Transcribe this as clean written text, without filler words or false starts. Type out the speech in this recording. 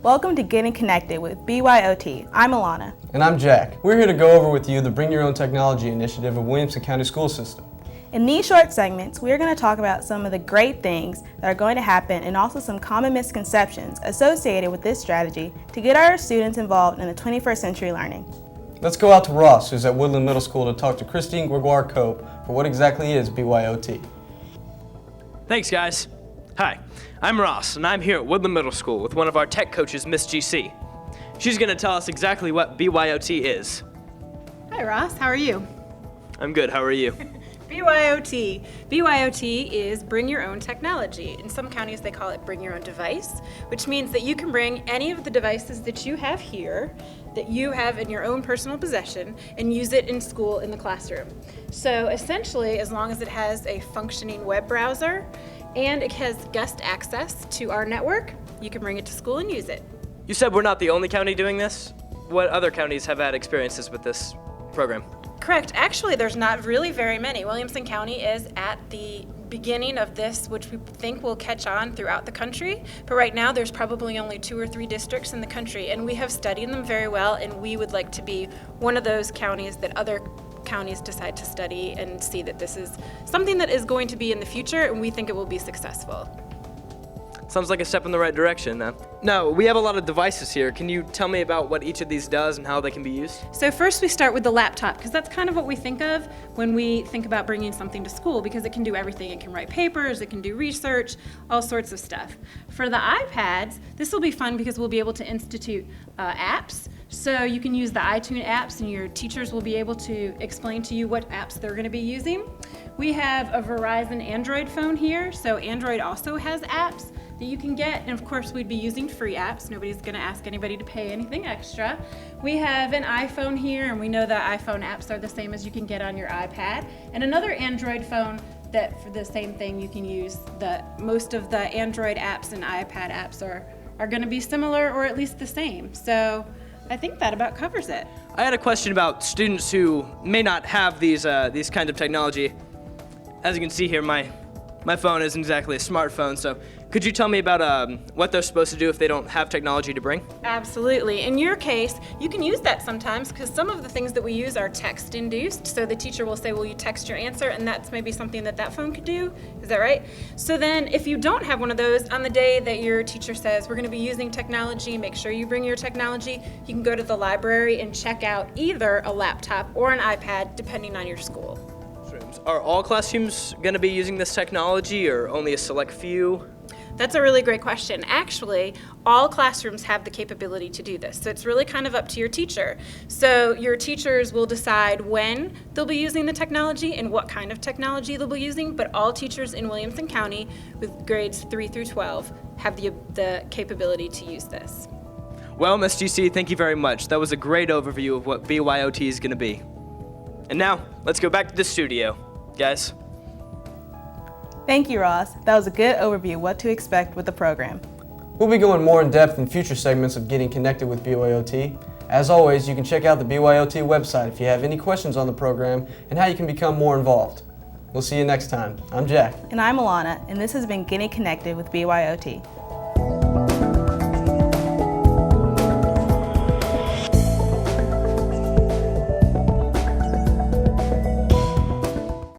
Welcome to Getting Connected with BYOT. I'm Alana. And I'm Jack. We're here to go over with you the Bring Your Own Technology initiative of Williamson County School System. In these short segments, we're going to talk about some of the great things that are going to happen and also some common misconceptions associated with this strategy to get our students involved in the 21st century learning. Let's go out to Ross, who's at Woodland Middle School, to talk to Christine Gregoire Cope for what exactly is BYOT. Thanks, guys. Hi, I'm Ross, and I'm here at Woodland Middle School with one of our tech coaches, Miss GC. She's going to tell us exactly what BYOT is. Hi, Ross. How are you? I'm good. How are you? BYOT. BYOT is Bring Your Own Technology. In some counties, they call it Bring Your Own Device, which means that you can bring any of the devices that you have here, that you have in your own personal possession, and use it in school in the classroom. So essentially, as long as it has a functioning web browser and it has guest access to our network, you can bring it to school and use it. You said we're not the only county doing this? What other counties have had experiences with this program? Correct. Actually, there's not really very many. Williamson County is at the beginning of this, which we think will catch on throughout the country. But right now, there's probably only 2 or 3 districts in the country, and we have studied them very well, and we would like to be one of those counties that other counties decide to study and see that this is something that is going to be in the future, and we think it will be successful. Sounds like a step in the right direction. Now, we have a lot of devices here. Can you tell me about what each of these does and how they can be used? So first we start with the laptop, because that's kind of what we think of when we think about bringing something to school, because it can do everything. It can write papers, it can do research, all sorts of stuff. For the iPads, this will be fun because we'll be able to institute apps. So you can use the iTunes apps, and your teachers will be able to explain to you what apps they're going to be using. We have a Verizon Android phone here, so Android also has apps that you can get, and of course we'd be using free apps. Nobody's going to ask anybody to pay anything extra. We have an iPhone here, and we know that iPhone apps are the same as you can get on your iPad, and another Android phone that for the same thing you can use. Most of the Android apps and iPad apps are going to be similar or at least the same. So I think that about covers it. I had a question about students who may not have these kinds of technology. As you can see here, my phone isn't exactly a smartphone, so could you tell me about what they're supposed to do if they don't have technology to bring? Absolutely. In your case, you can use that sometimes because some of the things that we use are text-induced. So the teacher will say, will you text your answer? And that's maybe something that phone could do. Is that right? So then if you don't have one of those, on the day that your teacher says, we're going to be using technology, make sure you bring your technology, you can go to the library and check out either a laptop or an iPad, depending on your school. Are all classrooms going to be using this technology or only a select few? That's a really great question. Actually, all classrooms have the capability to do this. So it's really kind of up to your teacher. So your teachers will decide when they'll be using the technology and what kind of technology they'll be using, but all teachers in Williamson County with grades 3 through 12 have the capability to use this. Well, Ms. GC, thank you very much. That was a great overview of what BYOT is going to be. And now, let's go back to the studio. Guys. Thank you, Ross. That was a good overview of what to expect with the program. We'll be going more in depth in future segments of Getting Connected with BYOT. As always, you can check out the BYOT website if you have any questions on the program and how you can become more involved. We'll see you next time. I'm Jack. And I'm Alana, and this has been Getting Connected with BYOT.